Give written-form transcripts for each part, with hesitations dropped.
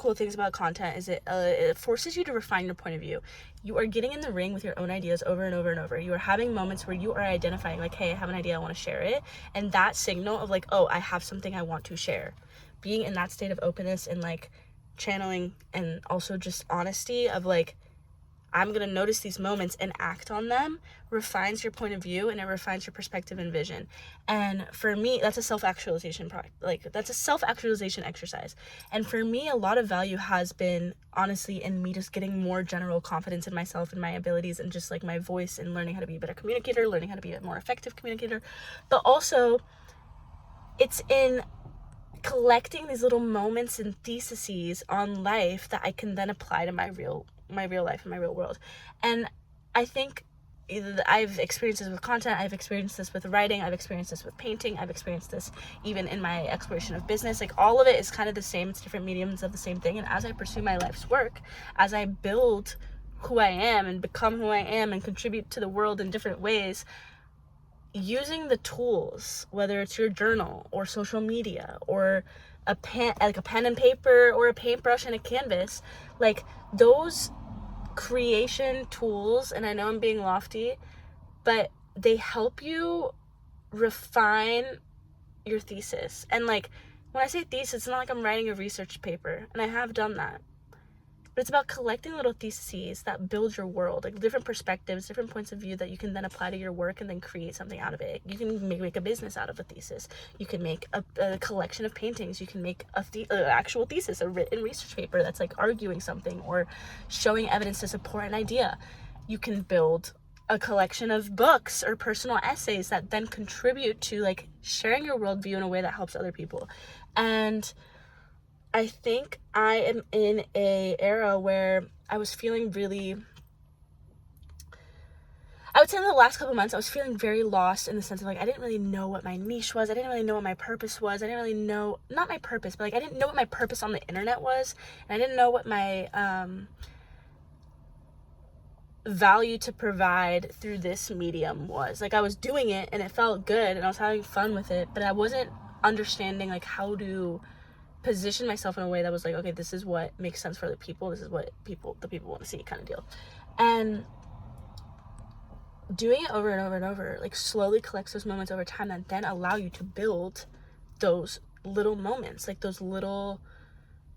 cool things about content is it forces you to refine your point of view. You are getting in the ring with your own ideas over and over and over. You are having moments where you are identifying like, hey, I have an idea, I want to share it. And that signal of like, oh, I have something I want to share. Being in that state of openness and like channeling and also just honesty of like, I'm going to notice these moments and act on them refines your point of view, and it refines your perspective and vision. And for me, that's a self-actualization that's a self-actualization exercise. And for me, a lot of value has been honestly in me just getting more general confidence in myself and my abilities and just like my voice and learning how to be a better communicator, learning how to be a more effective communicator. But also it's in collecting these little moments and theses on life that I can then apply to my real life and my real world. And I think I've experienced this with content, I've experienced this with writing, I've experienced this with painting, I've experienced this even in my exploration of business. Like all of it is kind of the same, it's different mediums of the same thing. And as I pursue my life's work, as I build who I am and become who I am and contribute to the world in different ways, using the tools, whether it's your journal or social media or a pen and paper or a paintbrush and a canvas, like those creation tools, and I know I'm being lofty, but they help you refine your thesis. And like when I say thesis, it's not like I'm writing a research paper, and I have done that. But it's about collecting little theses that build your world, like different perspectives, different points of view that you can then apply to your work and then create something out of it. You can make a business out of a thesis. You can make a collection of paintings. You can make an actual thesis, a written research paper that's like arguing something or showing evidence to support an idea. You can build a collection of books or personal essays that then contribute to like sharing your worldview in a way that helps other people. And I think I am in a era where I was feeling really, I would say in the last couple months, I was feeling very lost in the sense of like, I didn't really know what my niche was. I didn't really know what my purpose was. I didn't really know, not my purpose, but like, I didn't know what my purpose on the internet was. And I didn't know what my value to provide through this medium was. Like I was doing it and it felt good and I was having fun with it, but I wasn't understanding like how to position myself in a way that was like, okay, this is what makes sense for other people, this is what the people want to see, kind of deal. And doing it over and over and over like slowly collects those moments over time that then allow you to build those little moments, like those little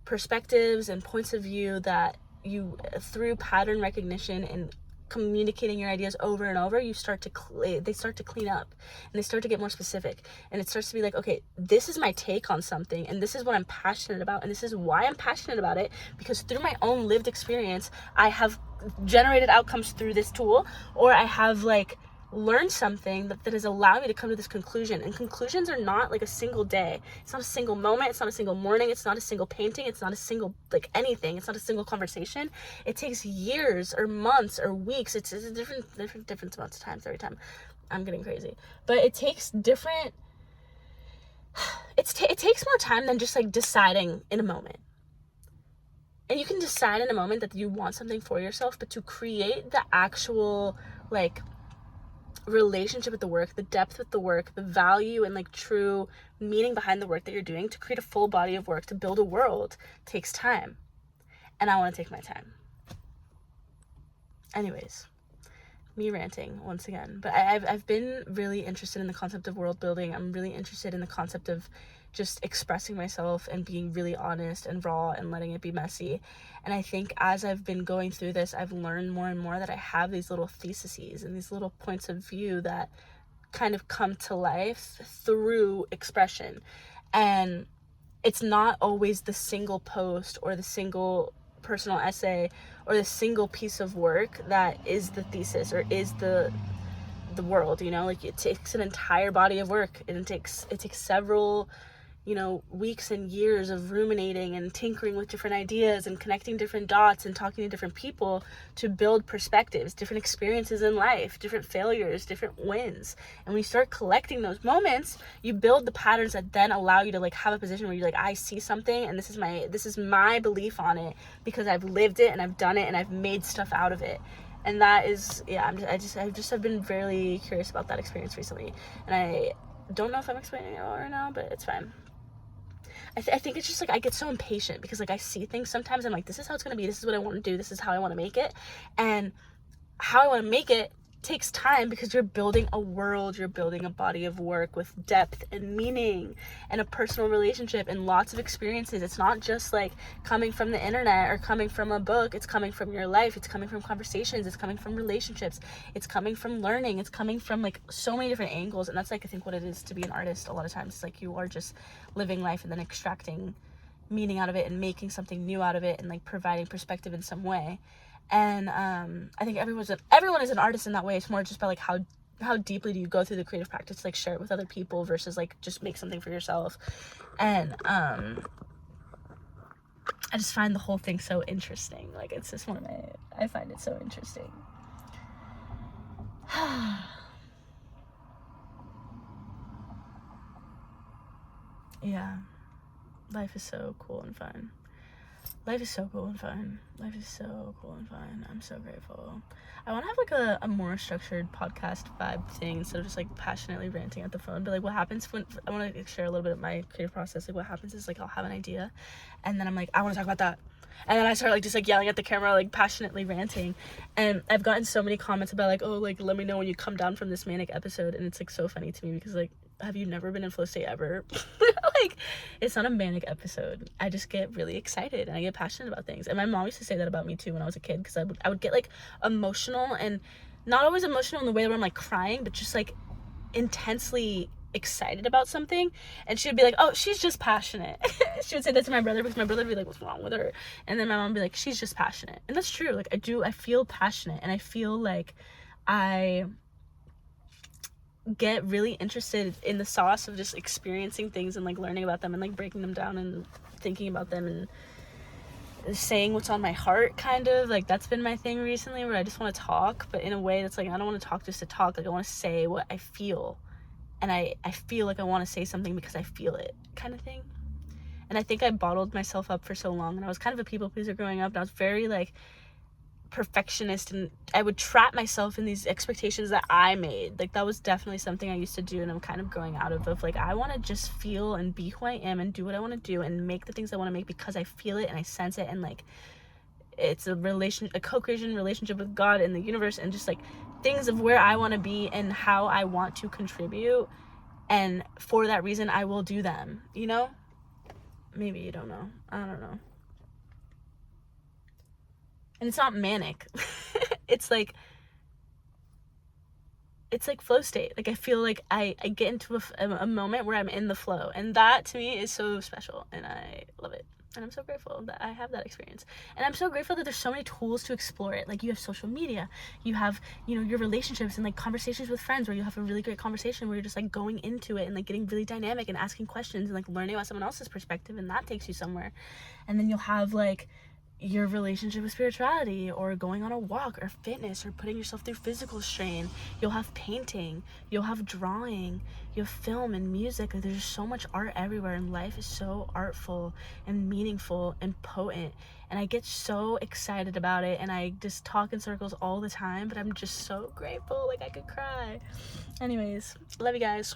perspectives and points of view that you, through pattern recognition and communicating your ideas over and over, they start to clean up and they start to get more specific, and it starts to be like, okay, this is my take on something and this is what I'm passionate about and this is why I'm passionate about it, because through my own lived experience I have generated outcomes through this tool, or I have like learned something that has allowed me to come to this conclusion. And conclusions are not like a single day, it's not a single moment, it's not a single morning, it's not a single painting, it's not a single like anything, it's not a single conversation. It takes years or months or weeks. It's a different amounts of times every time. I'm getting crazy, but it takes different, it takes more time than just like deciding in a moment. And you can decide in a moment that you want something for yourself, but to create the actual like relationship with the work, the depth with the work, the value and like true meaning behind the work that you're doing, to create a full body of work, to build a world, takes time. And I want to take my time. Anyways, me ranting once again, but I've been really interested in the concept of world building. I'm really interested in the concept of just expressing myself and being really honest and raw and letting it be messy. And I think as I've been going through this, I've learned more and more that I have these little theses and these little points of view that kind of come to life through expression. And it's not always the single post or the single personal essay or the single piece of work that is the thesis or is the world, you know. Like it takes an entire body of work, and it takes several, you know, weeks and years of ruminating and tinkering with different ideas and connecting different dots and talking to different people to build perspectives, different experiences in life, different failures, different wins. And when you start collecting those moments, you build the patterns that then allow you to like have a position where you're like, I see something and this is my belief on it because I've lived it and I've done it and I've made stuff out of it. And that is, yeah, I've been very curious about that experience recently. And I don't know if I'm explaining it well right now, but it's fine. I think it's just like I get so impatient because like I see things sometimes, I'm like, this is how it's gonna be, this is what I want to do, this is how I want to make it. And how I want to make it takes time because you're building a world, you're building a body of work with depth and meaning and a personal relationship and lots of experiences. It's not just like coming from the internet or coming from a book. It's coming from your life, it's coming from conversations, it's coming from relationships, it's coming from learning, it's coming from like so many different angles. And that's like I think what it is to be an artist a lot of times. It's like you are just living life and then extracting meaning out of it and making something new out of it and like providing perspective in some way. And I think everyone is an artist in that way. It's more just about like how deeply do you go through the creative practice to like share it with other people versus like just make something for yourself. And I just find the whole thing so interesting. Like it's just I find it so interesting. Yeah, life is so cool and fun. Life is so cool and fun. Life is so cool and fun. I'm so grateful. I want to have like a more structured podcast vibe thing instead of just like passionately ranting at the phone. But like what happens when I want to share a little bit of my creative process. Like what happens is like I'll have an idea and then I'm like, I want to talk about that. And then I start like just like yelling at the camera, like passionately ranting. And I've gotten so many comments about like, oh, like let me know when you come down from this manic episode. And it's like so funny to me because like, have you never been in flow state ever? Like it's not a manic episode. I just get really excited and I get passionate about things. And my mom used to say that about me too when I was a kid, because I would get like emotional, and not always emotional in the way where I'm like crying, but just like intensely excited about something. And she would be like, oh, she's just passionate. She would say that to my brother because my brother would be like, what's wrong with her? And then my mom would be like, she's just passionate. And that's true. Like I feel passionate, and I feel like I get really interested in the sauce of just experiencing things and like learning about them and like breaking them down and thinking about them and saying what's on my heart, kind of like that's been my thing recently, where I just want to talk, but in a way that's like I don't want to talk just to talk. Like I want to say what I feel, and I feel like I want to say something because I feel it, kind of thing. And I think I bottled myself up for so long, and I was kind of a people pleaser growing up, and I was very like perfectionist, and I would trap myself in these expectations that I made. Like that was definitely something I used to do, and I'm kind of growing out of like I want to just feel and be who I am and do what I want to do and make the things I want to make because I feel it and I sense it, and like it's a co-creation relationship with God and the universe, and just like things of where I want to be and how I want to contribute, and for that reason I will do them, you know? Maybe you don't know. I don't know. And it's not manic. it's like flow state. Like I feel like I get into a moment where I'm in the flow, and that to me is so special, and I love it. And I'm so grateful that I have that experience. And I'm so grateful that there's so many tools to explore it. Like you have social media, you have, you know, your relationships and like conversations with friends where you have a really great conversation where you're just like going into it and like getting really dynamic and asking questions and like learning about someone else's perspective, and that takes you somewhere. And then you'll have like your relationship with spirituality, or going on a walk, or fitness, or putting yourself through physical strain. You'll have painting, you'll have drawing, you have film and music. Like, there's so much art everywhere, and life is so artful and meaningful and potent, and I get so excited about it, and I just talk in circles all the time, but I'm just so grateful. Like I could cry. Anyways, love you guys.